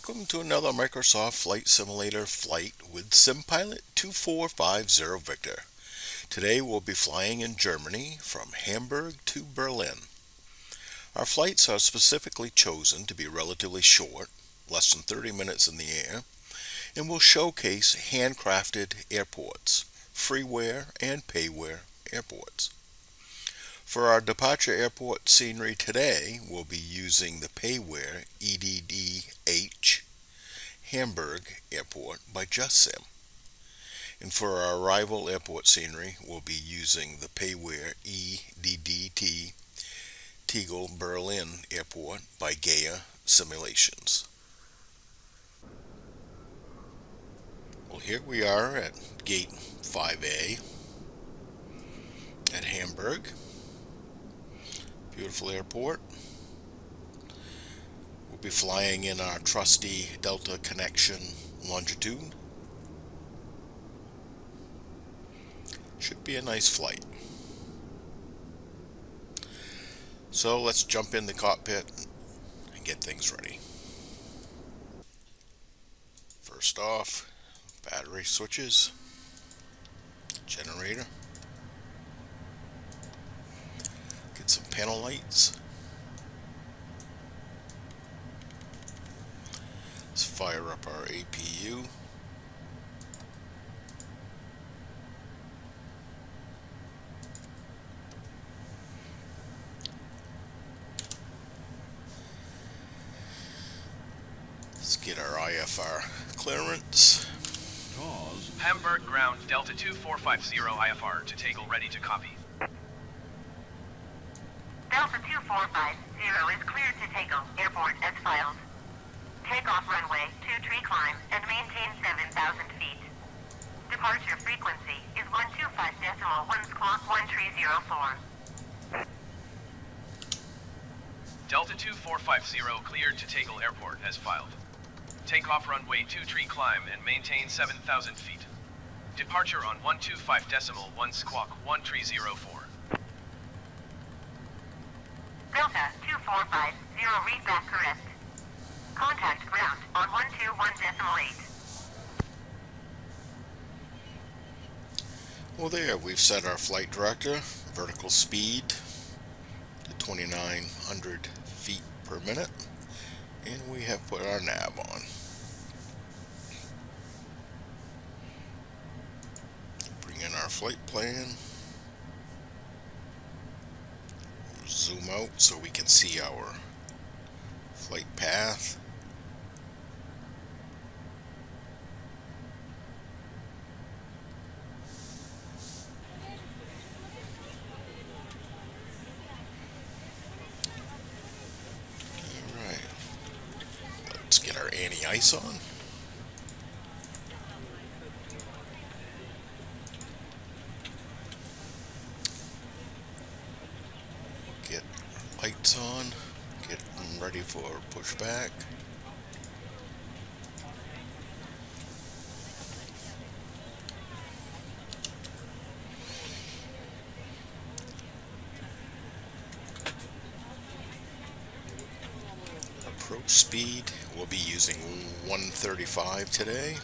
Welcome to another Microsoft Flight Simulator flight with SimPilot 2450 Victor. Today we'll be flying in Germany from Hamburg to Berlin. Our flights are specifically chosen to be relatively short, less than 30 minutes in the air, and will showcase handcrafted airports, freeware and payware airports. For our departure airport scenery today, we'll be using the payware EDDH Hamburg Airport by JustSim. And for our arrival airport scenery, we'll be using the payware EDDT Tegel Berlin Airport by Gaia Simulations. Well, here we are at Gate 5A at Hamburg. Beautiful airport. We'll be flying in our trusty Delta Connection Longitude. Should be a nice flight. So let's jump in the cockpit and get things ready. First off, battery switches, generator. Get some panel lights. Let's fire up our APU. Let's get our IFR clearance. Hamburg ground Delta 2450 IFR to Tegel, ready to copy. Delta 2450 is cleared to Tegel Airport as filed. Takeoff runway 23 climb and maintain 7,000 feet. Departure frequency is 125.1 squawk 1304. Delta 2450 cleared to Tegel Airport as filed. Takeoff runway 23 climb and maintain 7,000 feet. Departure on 125.1 squawk 1304. Delta 2450 read back correct. Contact ground on 121.8. Well, there we've set our flight director, vertical speed to 2,900 feet per minute, and we have put our nav on. Bring in our flight plan. Zoom out so we can see our flight path. Alright, let's get our anti-ice on. Get lights on, get them ready for pushback. Approach speed, we'll be using 135 today.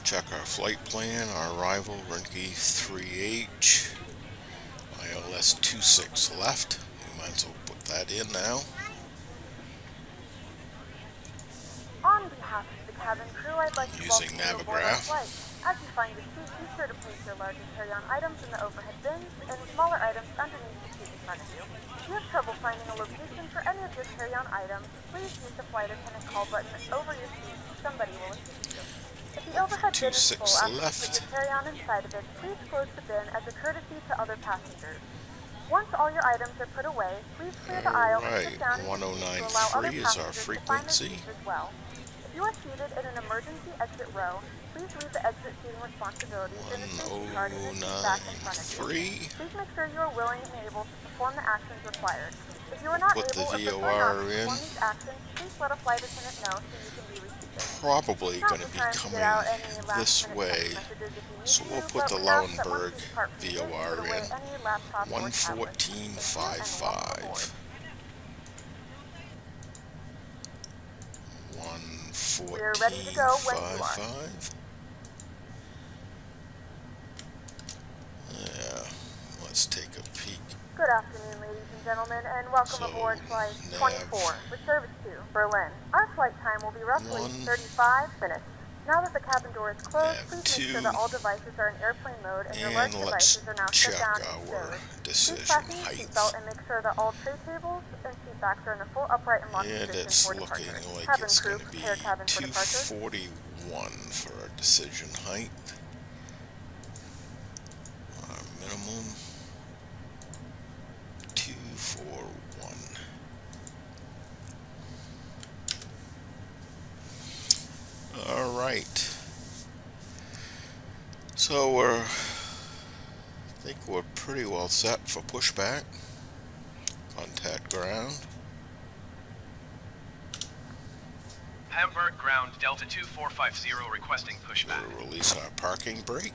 Check our flight plan, our arrival, Renke 3H, ILS 26 left. We might as well put that in now. On behalf of the cabin crew, I'd like to Using welcome you aboard our Navigraph. flight. As you find your seat, be sure to place your larger carry-on items in the overhead bins and smaller items underneath the seat in front of you. If you have trouble finding a location for any of your carry-on items, please use the flight attendant call button over your seat. Somebody will assist you. If the overhead bin is full after you put your carry-on inside of it, please close the bin as a courtesy to other passengers. Once all your items are put away, please clear the aisle and sit down in your seat to allow other 109.3 is our passengers to find their frequency. seats as well. If you are seated in an emergency exit row, please leave the exit seating responsibilities in the safety card in the seat back in front of you. 109.3. Please make sure you are willing and able to perform the actions required. If you are not Put the able or prefer VOR not to in. perform these actions, please let a flight attendant know so you can be received. probably Now's going the to be time to coming get out any this last-minute way, text messages if you need so we'll to, put but the we ask that once Lauenburg you've parked the vehicle, VOR put away in any laptop or tablet. Thank you, and welcome aboard. 114.55. 114.55. We're ready to go when you are. Yeah, let's take a peek. Good afternoon, ladies and gentlemen, and welcome So, aboard Flight nav 24 with service to Berlin. Our flight time will be roughly 35 minutes. Now that the cabin door is closed, nav please 2, make sure that all devices are in airplane mode and your and large let's devices are now check shut down and our stowed. Please decision fasten your height. seatbelt and make sure that all tray tables and seat backs are in the full upright and locked And position it's for looking departure. like Cabin it's crew, going to be prepare cabin for departure. 241 for our decision height. Our minimum 241. All right. So I think we're pretty well set for pushback. Contact ground. Hamburg ground Delta 2450 requesting pushback. We'll release our parking brake.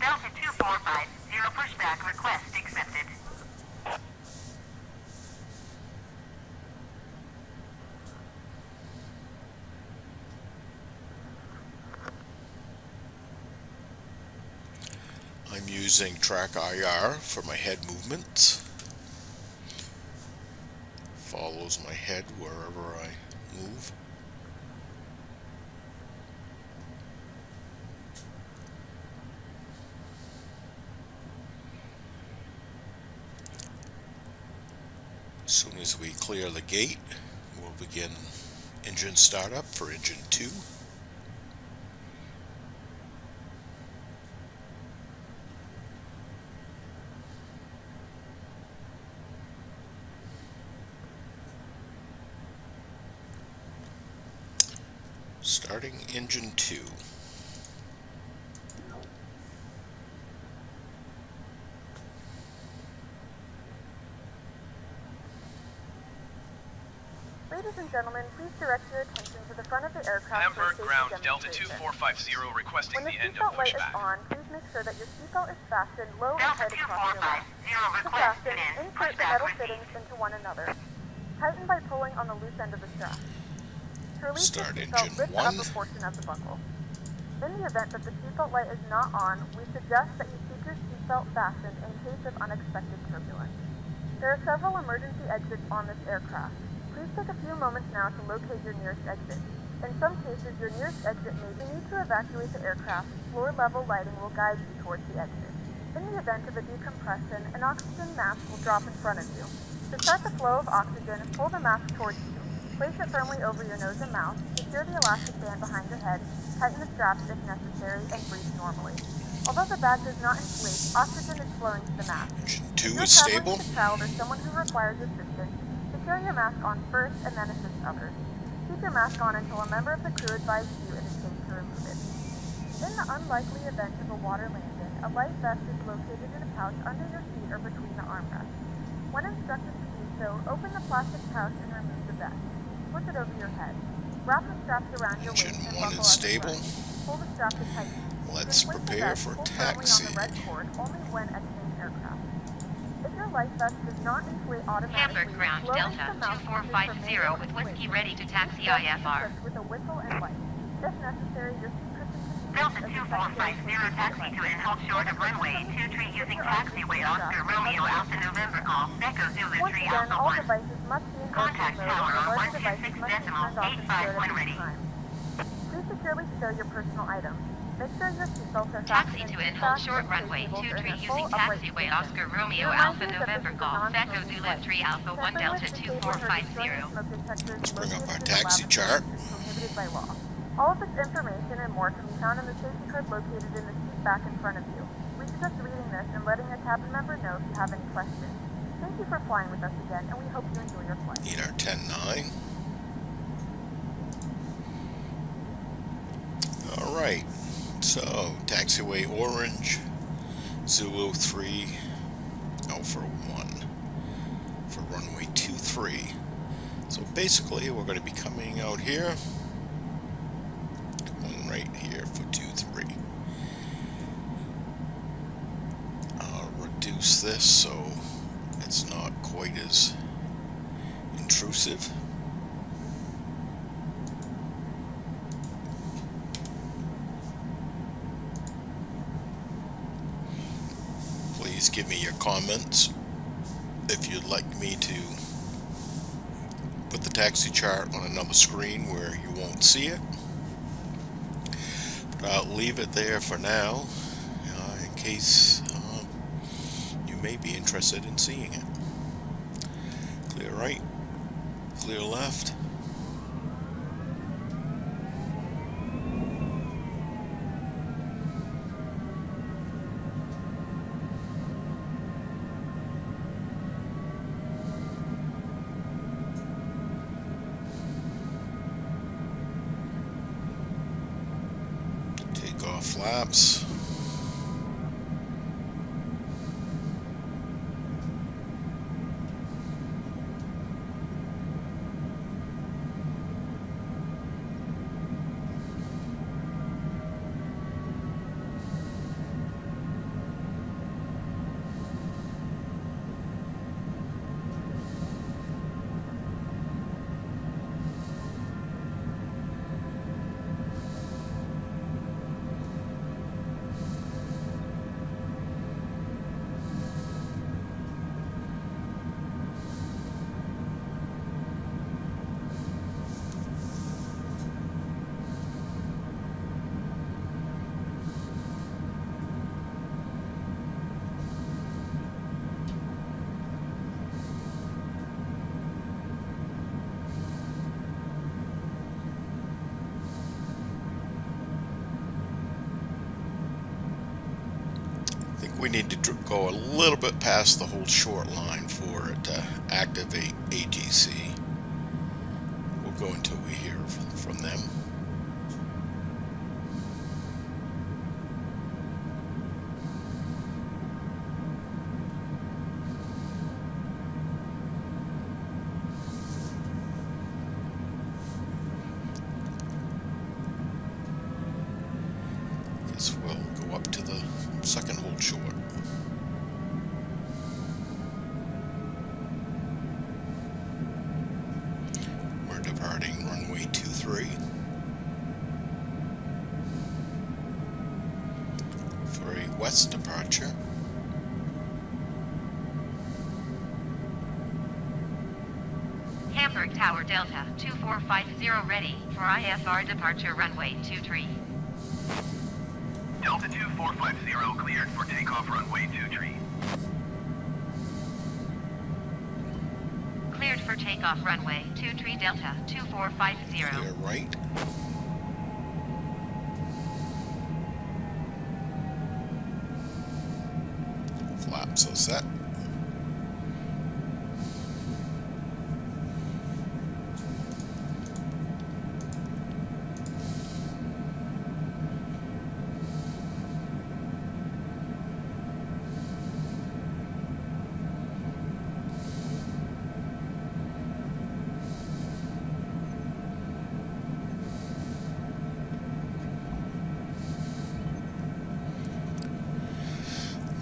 Delta 2450, pushback request accepted. I'm using track IR for my head movements. Follows my head wherever I move. As soon as we clear the gate, we'll begin engine startup for engine 2. Starting engine 2. Ladies and gentlemen, please direct your attention to the front of the aircraft Hamburg for ground safety Delta demonstration. 2450 requesting When the the end seatbelt of light is pushback. on, please make sure that your seatbelt is fastened low and Delta tight across your lap. 2450, To request fasten, in. insert the Pushback metal received. fittings into one another. Tighten by pulling on the loose end of the strap. To release Start the seatbelt, engine lift the 1. upper portion of the buckle. In the event that the seatbelt light is not on, we suggest that you keep your seatbelt fastened in case of unexpected turbulence. There are several emergency exits on this aircraft. Please take a few moments now to locate your nearest exit. In some cases, your nearest exit may be need to evacuate the aircraft. Floor-level lighting will guide you towards the exit. In the event of a decompression, an oxygen mask will drop in front of you. To start the flow of oxygen, pull the mask towards you. Place it firmly over your nose and mouth, secure the elastic band behind your head, tighten the straps if necessary, and breathe normally. Although the bag does not inflate, oxygen is flowing to the mask. Engine If 2 you're is traveling stable. with a child or someone who requires assistance, secure your mask on first and then assist others. Keep your mask on until a member of the crew advises you it is safe to remove it. In the unlikely event of a water landing, a life vest is located in a pouch under your seat or between the armrests. When instructed to do so, open the plastic pouch and remove the vest. Put it over your head. Wrap the straps around your Engine waist and 1 buckle is up the stable. front. Pull the strap to tighten. Let's Then place the prepare vest for full firmly on the taxi. red cord only when exiting aircraft. If your life vest does not inflate automatically, Hamburg ground blow Delta into the mouth 2450 with whiskey ready to taxi Vest is IFR. equipped with a whistle and light. If necessary, your seat cushion can be Delta used as a secondary 2450, taxi to and hold short of runway 23 using taxiway Oscar Romeo Alpha November Golf, Echo Zulu Once 3 again, Alpha all 1. devices must be in Contact airplane mode tower and on large devices 126 must be decimal turned off and secured 851 at ready. all times. Please securely stow your personal items. Make sure your seatbelts are Taxi fastened to in and hold fast short and runway tables are in 23 a full using upright taxiway position. Oscar Romeo We Alpha remind you that November this is a Golf, Echo non-smoking Zulu flight. 3 Alpha 1 Tampering Delta with the safe or destroying 2450. smoke detectors Let's bring up located our in the taxi lavatory chart. is prohibited by law. All of this information and more can be found in the safety card located in the seat back in front of you. We suggest reading this and letting a cabin member know if you have any questions. Thank you for flying with us again, and we hope you enjoy your flight. Need our 10-9. Alright, so taxiway orange, Zulu 3, Alpha 1 for runway 23. So basically we're going to be coming out here right here for 23. I'll reduce this so it's not quite as intrusive. Please give me your comments if you'd like me to put the taxi chart on another screen where you won't see it. But I'll leave it there for now in case you may be interested in seeing it. Clear right, clear left. Take off flaps. We need to go a little bit past the whole short line for it to activate ATC. We'll go until we hear from them. Guess we'll go up to the second hold short. We're departing runway 23 for a west departure. Hamburg Tower Delta 2450 ready for IFR departure runway 23. Delta 2450 cleared for takeoff runway 23. Cleared for takeoff runway 23 Delta 2450. Clear right. Flaps are set.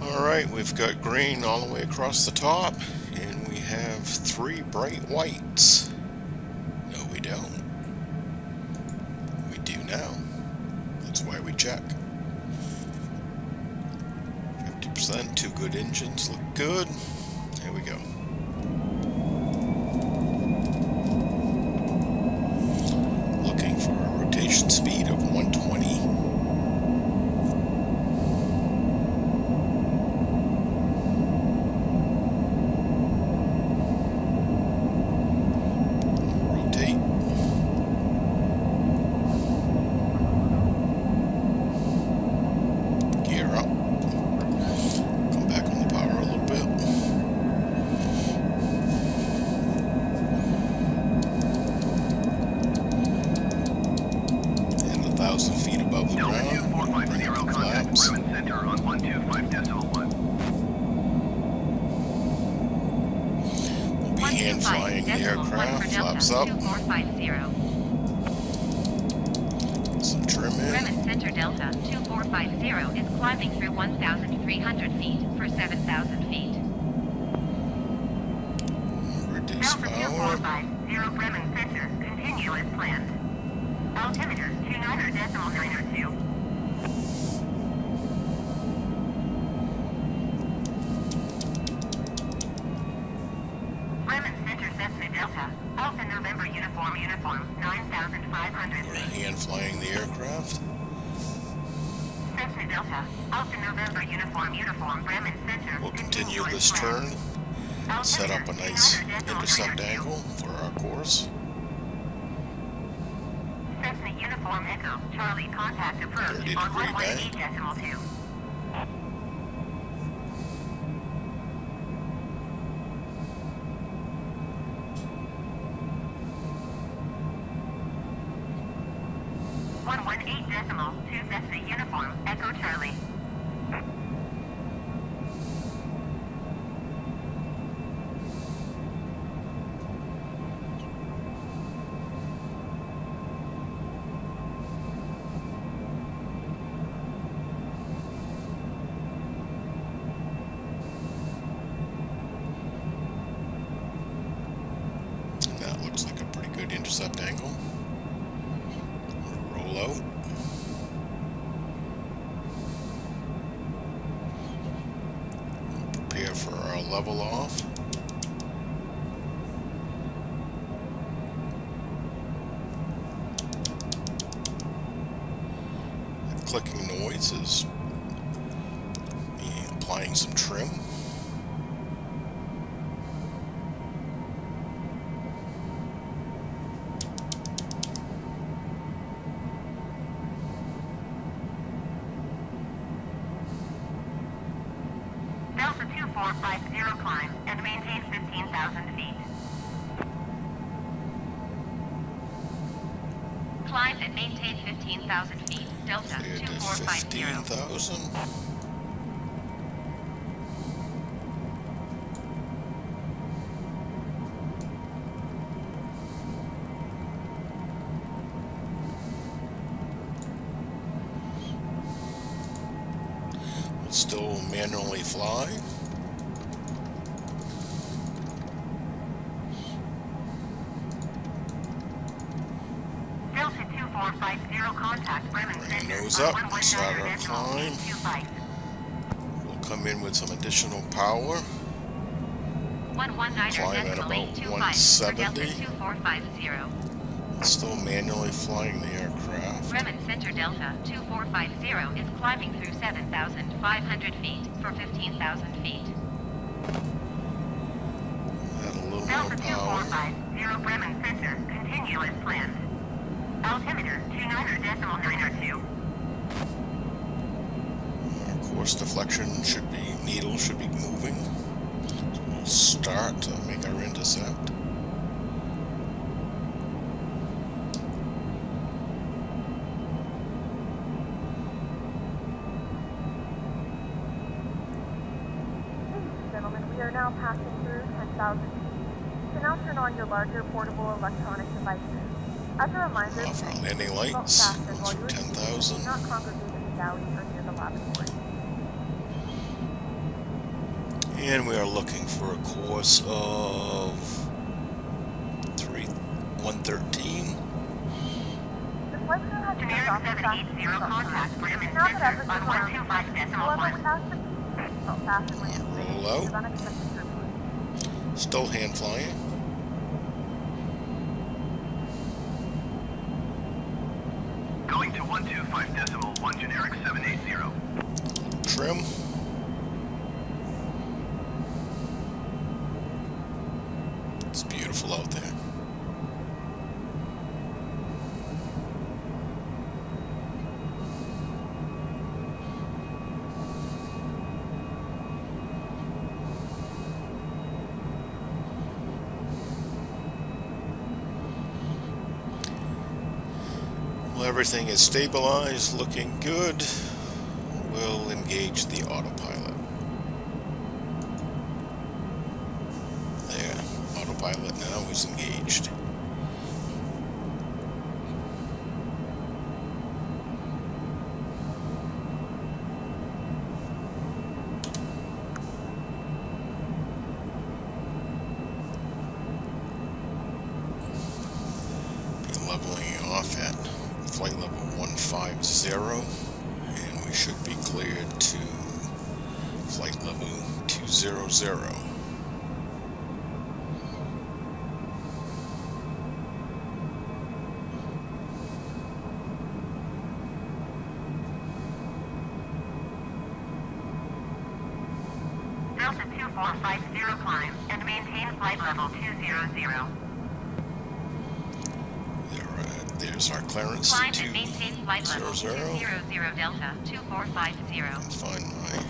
Alright, we've got green all the way across the top, and we have 3 bright whites. No, we don't. We do now. That's why we check. 50%, 2 good engines, look good. There we go. Looking for a rotation speed of 120. Hand flying the aircraft, flaps up. Some trim. trim in. Bremen Center Delta 2450 is climbing through 1,300 feet for 7,000 feet. Reduce Delta power. 2450 Bremen Center, continue as planned. Altimeter 29.902. Bremen Center Cessna Delta, Alpha November Uniform 9,500 We're feet. hand flying the aircraft. Cessna Delta, Alpha November Uniform Bremen Center. We'll continue as this planned. turn, set up a nice 29.902. intercept angle for our course. Cessna Uniform Echo, Charlie, contact approach 30 on degree bank. 118.2. Cessna Uniform Echo Charlie. That looks like a pretty good intercept angle. Roll out. Prepare for our level off. That clicking noise is me applying some trim. Delta 2450 climb and maintain 15,000 feet. Climb and maintain 15,000 feet. Delta Clear to 2450. 15,000. We'll still manually fly. Delta 2450 contact Bremen Bring Center. nose on up, start our climb. 119.825. We'll come in with some additional power. 119 Climb at decimal about 825 for Delta 170. 2450. Still manually flying the aircraft. Bremen Center Delta 2450 is climbing through 7,500 feet for 15,000 feet. Add a little more Delta power. 2450 Bremen Center. Continue as planned. Altimeter 29.902. Our course deflection should be, needle should be moving. So we'll start to make our intercept. Ladies and gentlemen, we are now passing through 10,000 feet. You can now turn on your larger portable electronic devices. As a reminder, Off our landing please belt lights. fasten Go while you through are seated. 10,000. Do not congregate in the galley or near the lavatory. And we are looking for a course of 113. The flight crew has turned Generic off the fasten 780 contact Bremen Now that Center everything on around you is 125.1. however, we ask that you please belt fasten when you Roll due out. to unexpected turbulence. Still hand flying. Going to 125.1 generic 780. Trim. It's beautiful out there. Well, everything is stabilized, looking good. We'll engage the autopilot. There, autopilot now is engaged. 2.50, and we should be cleared to flight level 200. Delta 2450 climb and maintain flight level 200. There's our clearance Climb to and maintain flight level 200. 200 Delta 2450. Let's find my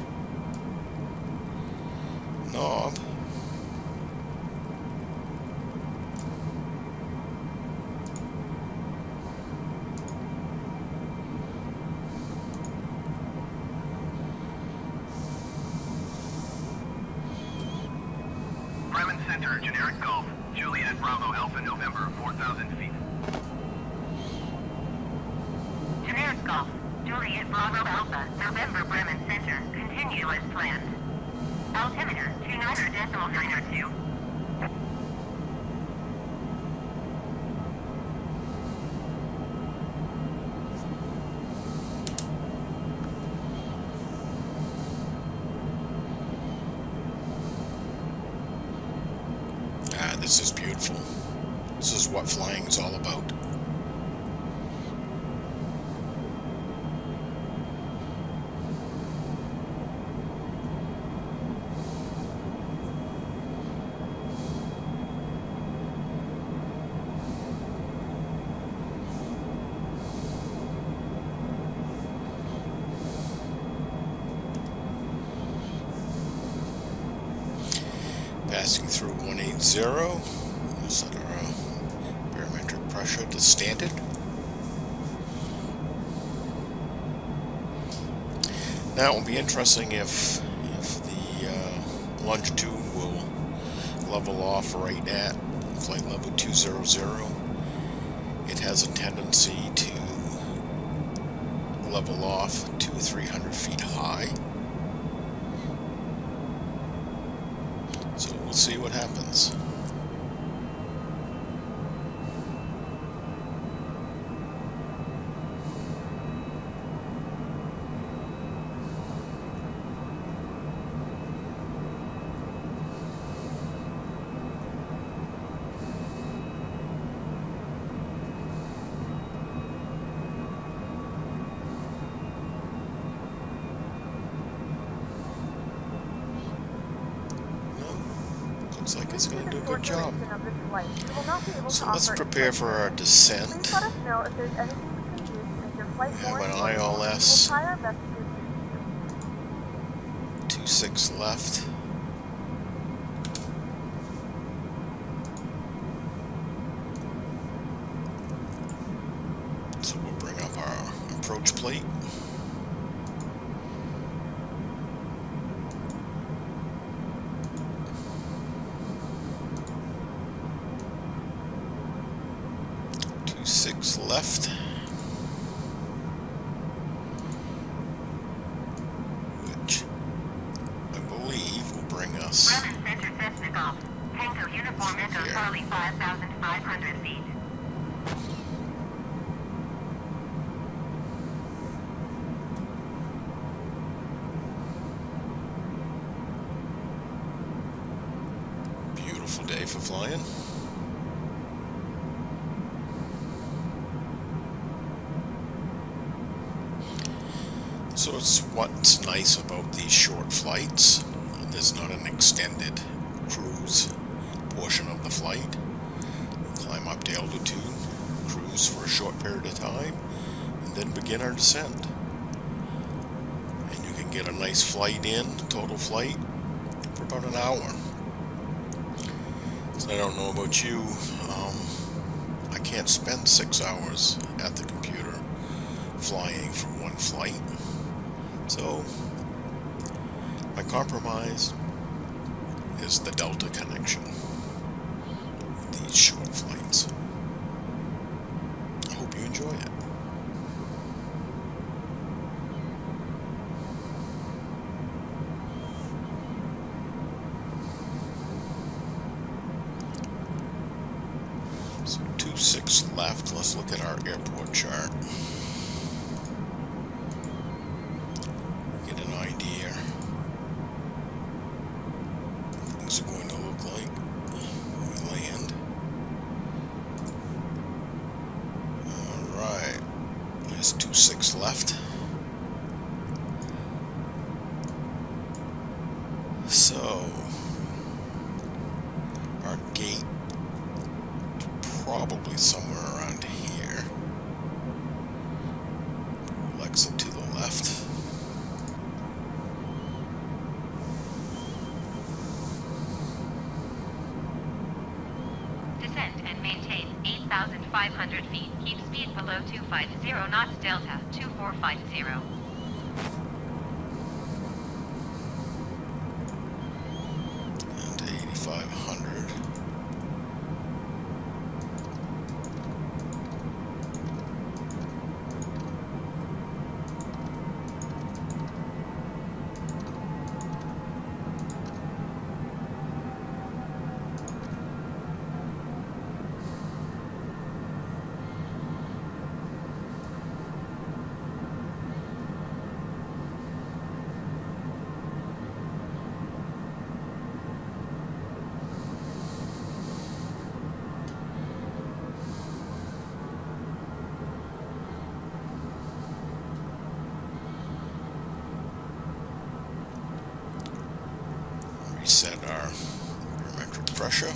knob. Bremen Center, generic Golf. Juliet Bravo Alpha November, 4,000 feet. Generic Golf, Juliet Bravo Alpha, November Bremen Center, continue as planned. Altimeter 29.902. This is beautiful. This is what flying is all about. Passing through 180, we'll set our barometric pressure to standard. Now it will be interesting if the longitude will level off right at flight level 200. It has a tendency to level off to 300 feet high. So we'll see what happens. Looks like it's going to do a good job. So let's prepare for our descent. Please let us know if there's anything we can do to make your flight We have more an enjoyable. ILS We'll try our best to do 26 left. So we'll bring up our approach plate. Six left, which I believe will bring us Bremen Center Cessna Golf, Tango Uniform Echo Here. Charlie 5,500 feet. beautiful day for flying. So it's what's nice about these short flights. There's not an extended cruise portion of the flight. We climb up to altitude, cruise for a short period of time, and then begin our descent. And you can get a nice flight in, total flight, for about an hour. So I don't know about you, I can't spend 6 hours at the computer flying for one flight. So, my compromise is the Delta connection with these short flights. I hope you enjoy it. So 26 left. Let's look at our airport chart. things are going to look like when we land. Alright, there's 2.6 left. So, our gate probably somewhere around here. Exit to the left. Descend and maintain 8,500 feet. Keep speed below 250 knots. Delta 2450. And to 8,500. Reset our barometric pressure.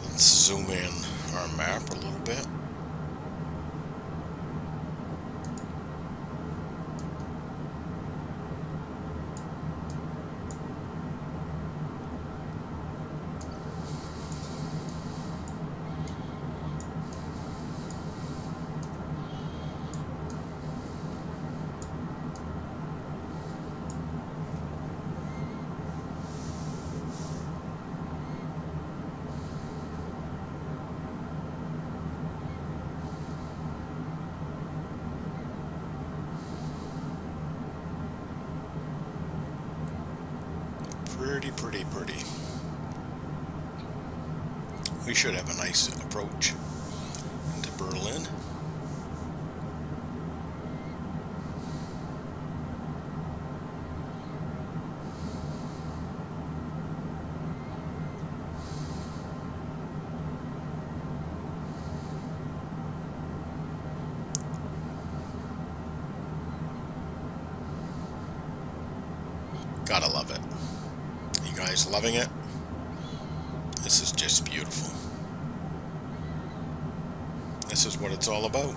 Let's zoom in our map a little bit. Pretty. We should have a nice approach into Berlin. Gotta love it. You guys loving it? This is just beautiful. This is what it's all about.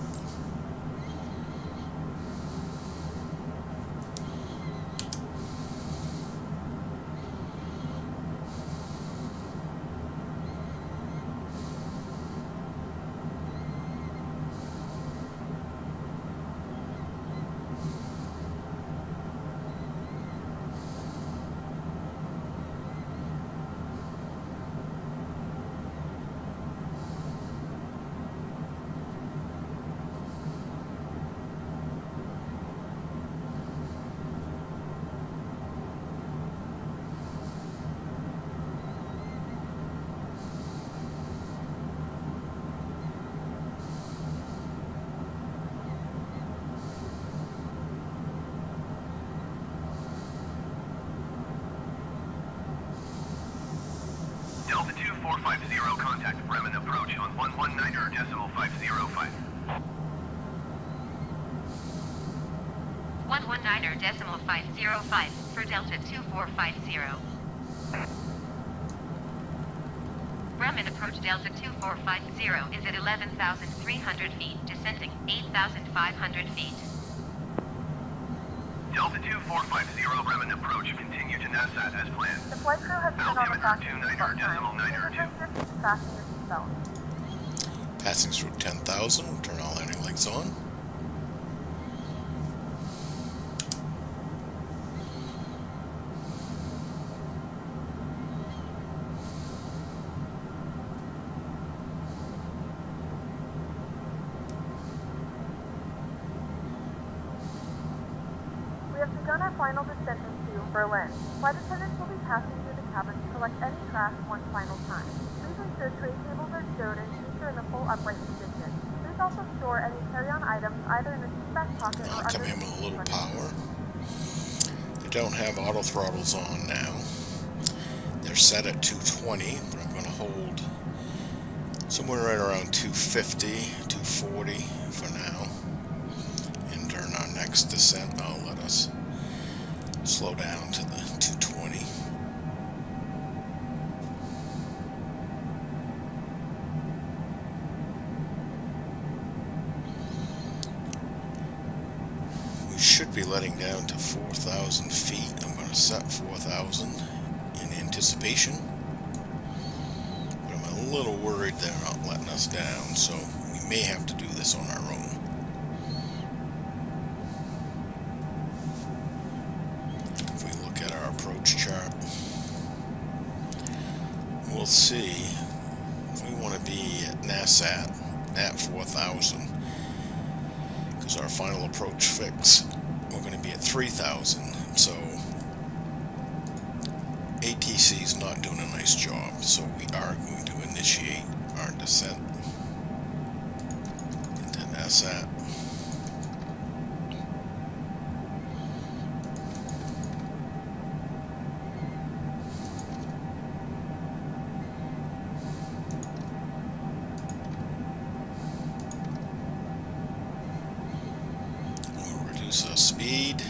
Delta 2450, contact Bremen approach on 119.505. 119.505 for Delta 2450. Bremen approach Delta 2450 is at 11,300 feet, descending 8,500 feet. Delta 2450, Bremen approach, continue to NASAT as planned. The flight crew has turned on the Altimeter fasten 29.902. fasten your seatbelt. Passing through 10,000, we'll turn all landing lights on. We have begun on our final descent into Berlin. Flight attendants will be passing through the cabin to collect any trash one final time. Please ensure tray tables are stowed and seats are in the full upright position. Please also store any carry-on items either in the seat back pocket or Come under in the with a seat little cushion. power. They don't have auto throttles on now. They're set at 220, but I'm going to hold somewhere right around 250, 240 for now. And during our next descent, I'll let us slow down to the 220. We should be letting down to 4,000 feet. I'm going to set 4,000 in anticipation. But I'm a little worried they're not letting us down, so we may have to do this on our own. If we look at our approach chart, we'll see we want to be at NASAT at 4,000 because our final approach fix we're going to be at 3,000, so ATC is not doing a nice job, so we are going to initiate our descent into NASAT. We'll reduce our speed.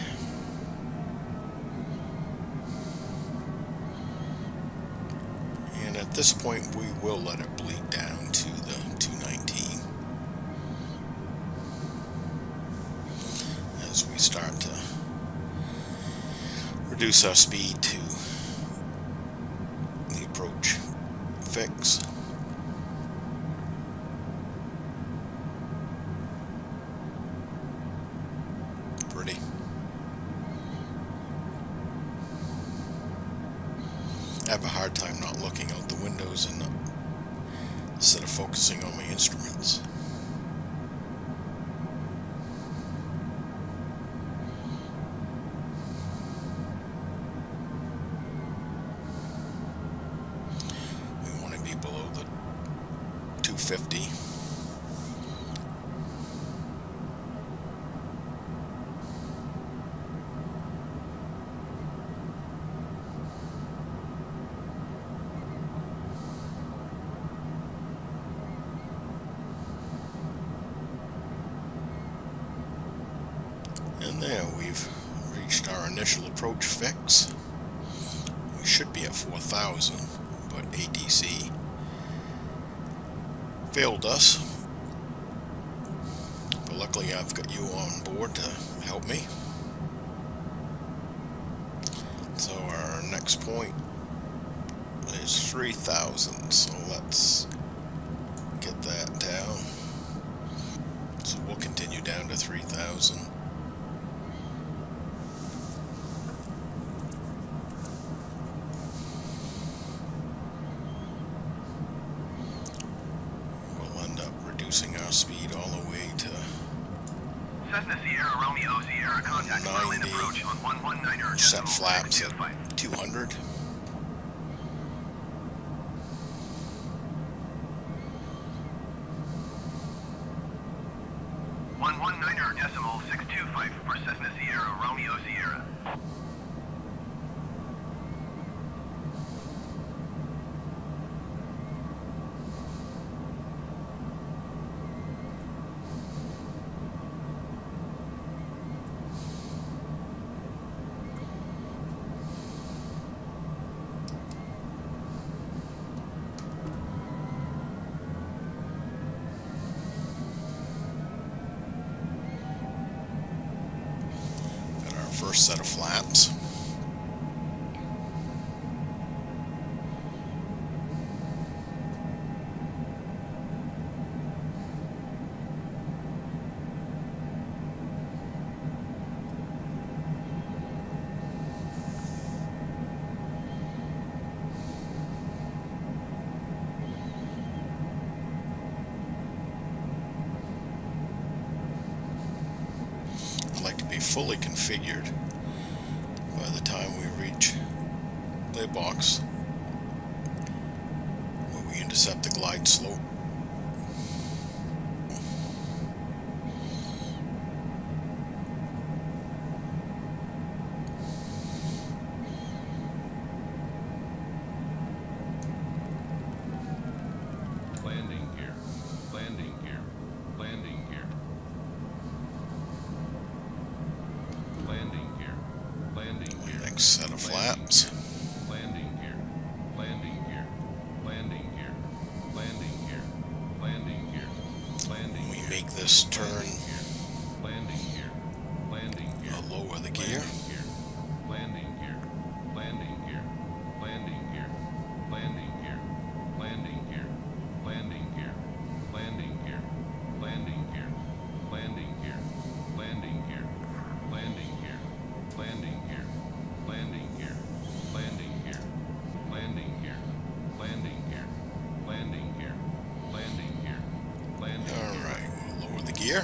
And at this point, we will let it bleed down to the 219 as we start to reduce our speed to the approach fix. Pretty. I have a hard time not looking out the windows and instead of focusing on my instruments. We want to be below the 250. And there, we've reached our initial approach fix. We should be at 4,000, but ATC failed us. But luckily I've got you on board to help me. So our next point is 3,000, so let's get that down. So we'll continue down to 3,000. Reducing our speed all the way to Cessna Sierra Romeo Sierra contact Berlin 90. approach on 119er. Set flaps at 200. 119er decimal 625 for Cessna Sierra Romeo Sierra. First set of flaps. I'd like to be fully configured lay box where we intercept the glide slope. Landing gear, landing gear, landing gear. Landing gear, landing gear. Next set of flaps. Landing gear, landing gear, landing gear, landing gear, landing gear, landing We gear. make this turn, Landing gear, landing gear. lower the gear. Landing gear, landing gear, landing gear, landing gear, landing gear, landing gear, landing gear, landing gear, landing gear, landing gear, landing gear, landing gear, landing gear, landing gear, landing gear, landing gear, landing gear, landing gear, landing gear. Alright, we'll lower the gear.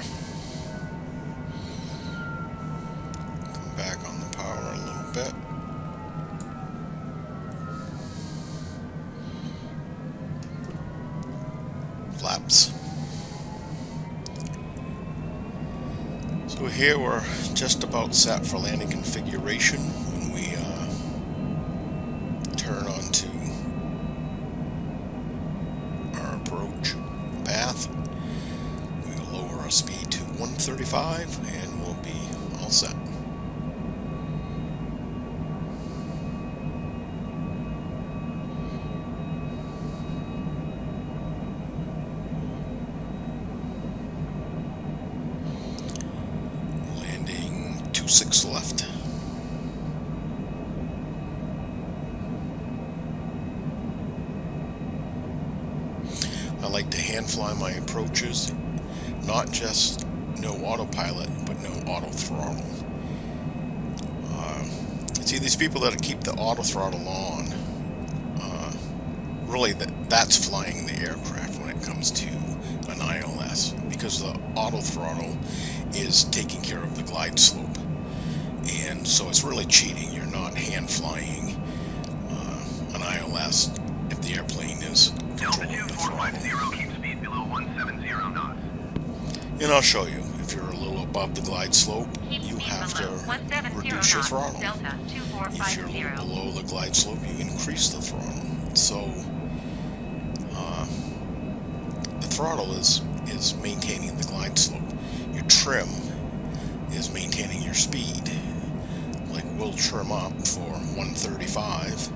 Come back on the power a little bit. Flaps. So here we're just about set for landing configuration when we turn onto our approach path. We'll lower our speed to 135 and we'll be all set. Landing 26 left. I like to hand fly my approaches, not just no autopilot, but no autothrottle. See, these people that keep the autothrottle on, really that's flying the aircraft when it comes to an ILS, because the autothrottle is taking care of the glide slope, and so it's really cheating. You're not hand flying an ILS if the airplane is Delta controlling the throttle. 2450, keep speed below 170 knots. And I'll show you, if you're a little above the glide slope, Keep you speed have to below 170 reduce your knots. throttle. Delta If you're a 2450. little below the glide slope, you increase the throttle. So the throttle is maintaining the glide slope. Your trim is maintaining your speed. Like we'll trim up for 135,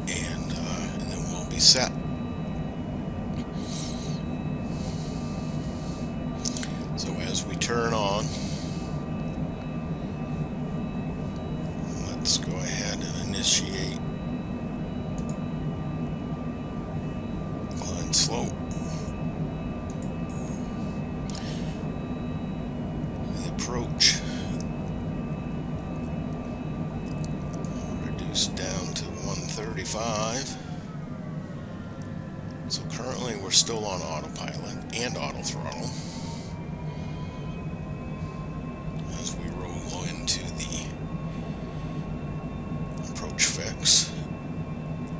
and then we'll be set. So as we turn on, let's go ahead and initiate glide slope. The approach reduced down to 135. So currently we're still on autopilot and autothrottle. As we roll into the approach fix,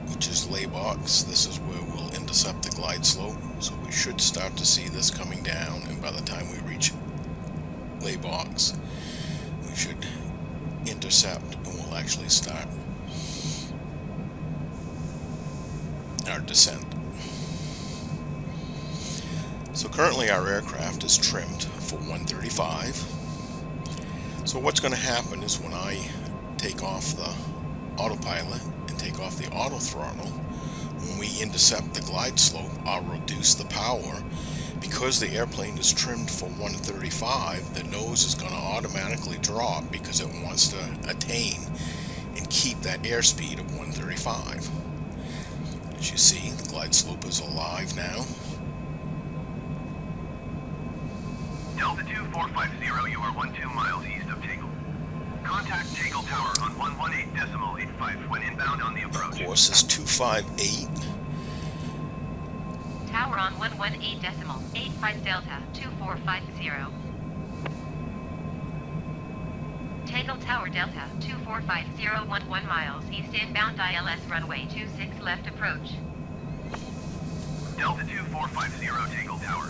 which is laybox, this is where we'll intercept the glide slope. So we should start to see this coming down, and by the time we reach laybox, we should intercept and we'll actually start our descent. So currently our aircraft is trimmed for 135. So what's going to happen is when I take off the autopilot and take off the autothrottle, when we intercept the glide slope, I'll reduce the power. Because the airplane is trimmed for 135, the nose is going to automatically drop because it wants to attain and keep that airspeed of 135. As you see, the glide slope is alive now. Delta 2450, you are 12 miles east of Tegel. Contact Tegel Tower on 118.85 when inbound on the approach. Course is 258. Tower on 118.85 Delta 2450. Tangle Tower Delta 24511 miles east inbound ILS runway 26 left approach. Delta 2450 Tangle Tower.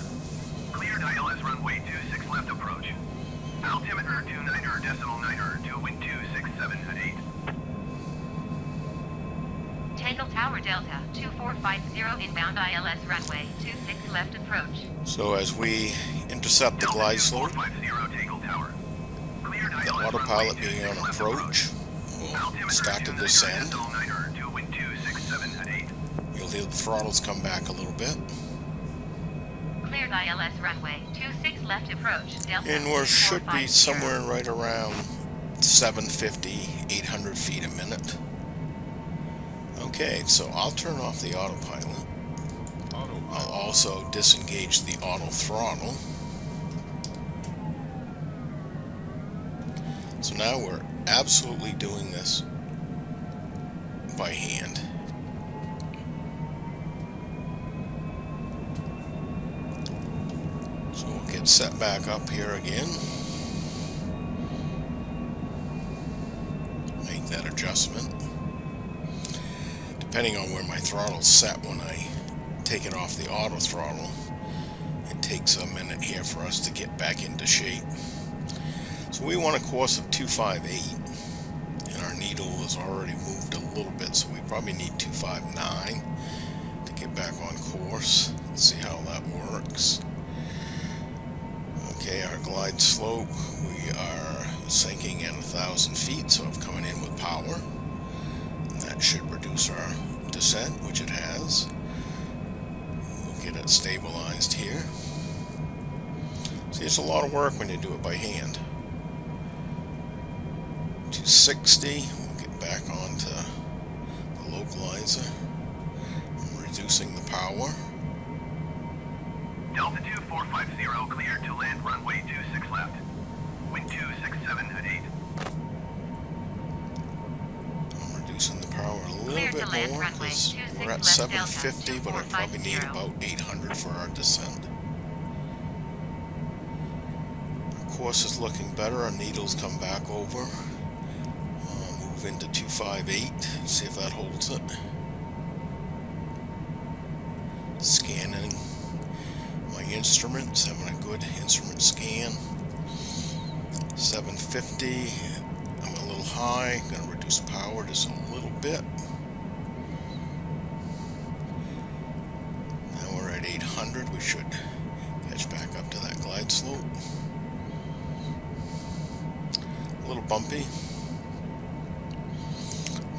Cleared ILS runway 26 left approach. Altimeter 29.9 to wind 267 at 8. Tangle Tower Delta 2450 inbound ILS runway 26 left approach. So as we intercept the glide slope, the autopilot being on approach will start to descend. You'll hear the throttles come back a little bit. Cleared ILS runway 26 left approach. Delta And we should be 2450. somewhere right around 750, 800 feet a minute. Okay, so I'll turn off the autopilot. I'll also disengage the autothrottle. So now we're absolutely doing this by hand. So we'll get set back up here again. Make that adjustment. Depending on where my throttle's set when I take it off the auto throttle, it takes a minute here for us to get back into shape. So we want a course of 258, and our needle has already moved a little bit, so we probably need 259 to get back on course. Let's see how that works. Okay, our glide slope, we are sinking at 1,000 feet, so I'm coming in with power. And that should reduce our descent, which it has. We'll get it stabilized here. See, it's a lot of work when you do it by hand. 260, we'll get back onto the localizer. I'm reducing the power. Delta 2450 cleared to land runway 26 left. Wind 267 at 8. I'm reducing the power a little Clear bit to land more runway because 26 we're at left Delta 750, but I probably need 2450. about 800 for our descent. Our course is looking better. Our needles come back over. Move into 258. See if that holds it. Scanning my instruments, having a good instrument scan. 750. I'm a little high. I'm going to reduce power just a little bit. Now we're at 800. We should catch back up to that glide slope. A little bumpy.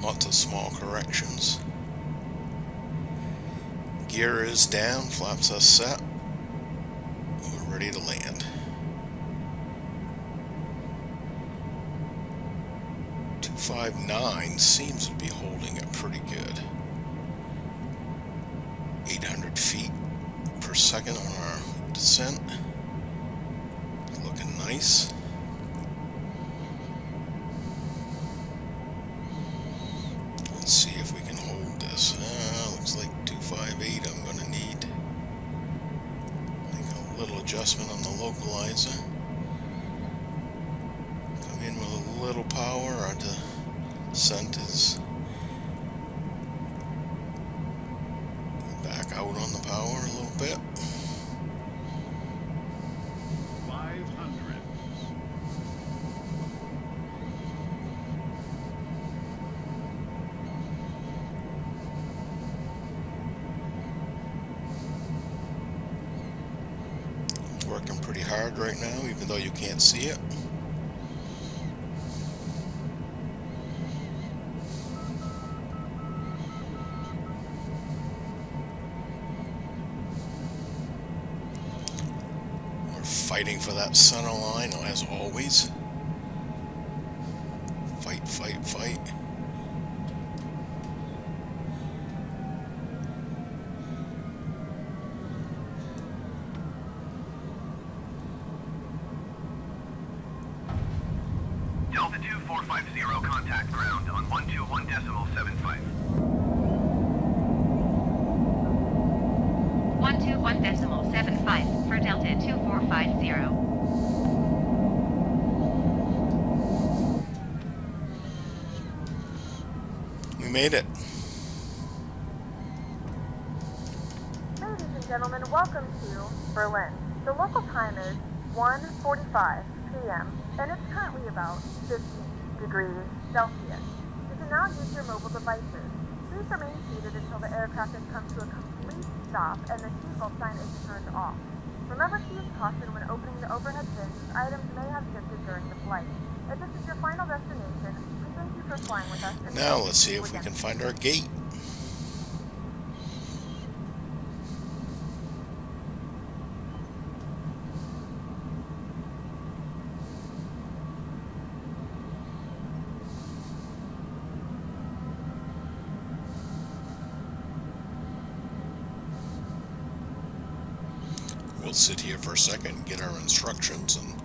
Lots of small corrections. Gear is down. Flaps are set. We're ready to land. 259 seems to be holding it pretty good. 800 feet per second on our descent. Looking nice. Let's see if we can hold this. Looks like 258. I'm going to need a little adjustment on the localizer. Come in with a little power. Our descent is back out on the power a little bit. 500. Working pretty hard right now, even though you can't see it. We're fighting for that center line, as always. Fight, fight, fight. Delta 2450 contact ground on 121.75. 121.75 for Delta 2450. We made it. Ladies and gentlemen, welcome to Berlin. The local time is 1:45 p.m. and it's currently about 15 degrees Celsius. You can now use your mobile devices. Please remain seated until the aircraft has come to a complete stop and the seatbelt sign is turned off. Remember to use caution when opening the overhead bins as items may have shifted during the flight. If this is your final destination, we thank you for flying with us. And Now let's see if we can find our gate. We'll sit here for a second, get our instructions, and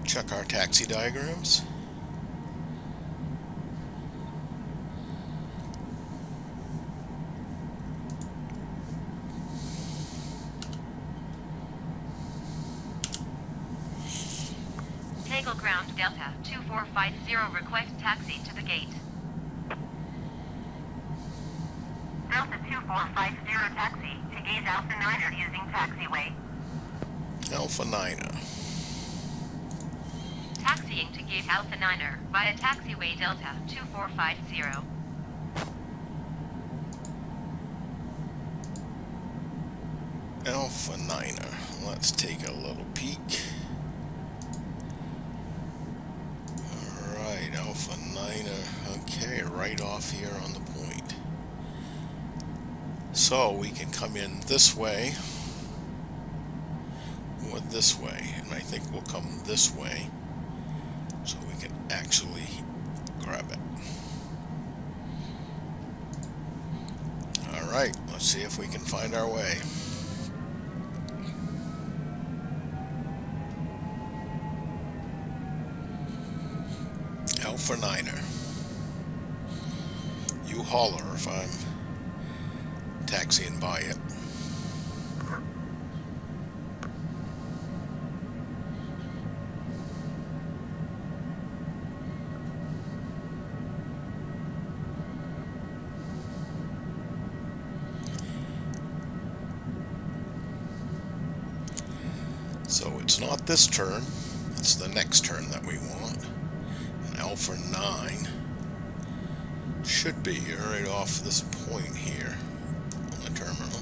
check our taxi diagrams. Tegel ground Delta 2450, request taxi to the gate. Delta 2450 taxi to gate Alpha 9 using taxiway. Alpha 9. Taxiing to gate Alpha 9er via taxiway Delta 2450. Alpha 9er. Let's take a little peek. Alright, Alpha 9er. Okay, right off here on the point. So we can come in this way or this way, and I think we'll come this way so we can actually grab it. Alright, let's see if we can find our way. Alpha 9er. You holler if I'm taxiing by it. So it's not this turn, it's the next turn that we want. And Alpha 9 should be right off this point here on the terminal.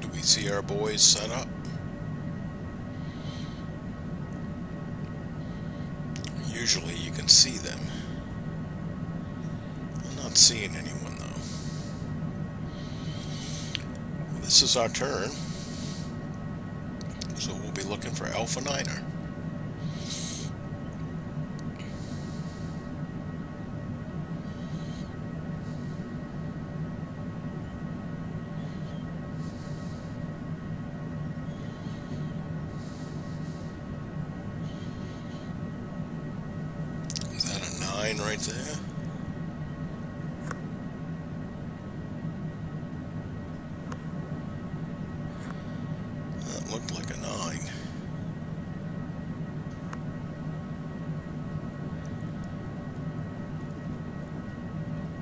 Do we see our boys set up? Usually you can see them. I'm not seeing anyone though. This is our turn. So we'll be looking for Alpha 9er. Is that a 9 right there? That looked like a 9.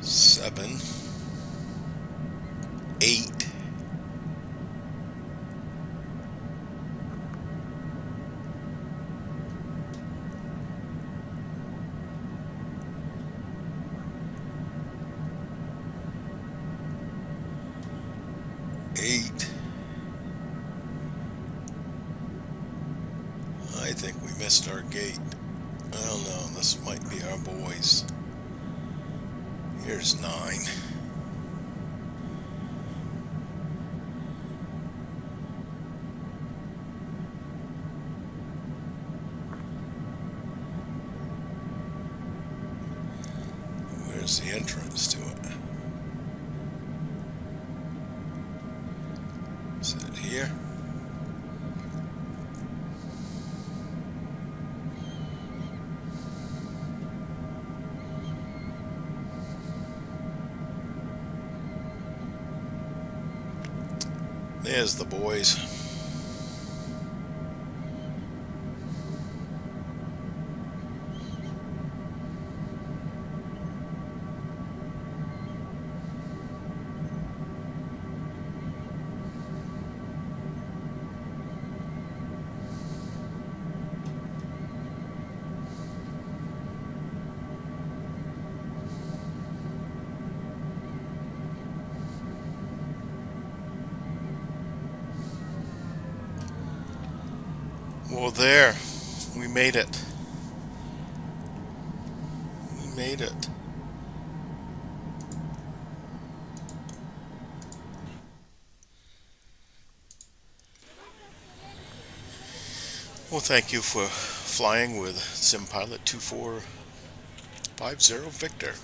7, 8, 8. I think we missed our gate. I don't know, this might be our boys. Here's 9. Where's the entrance to it? Is it here? There's the boys. Well, there, we made it. We made it. Well, thank you for flying with SimPilot 2450 Victor.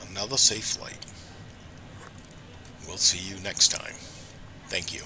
Another safe flight. We'll see you next time. Thank you.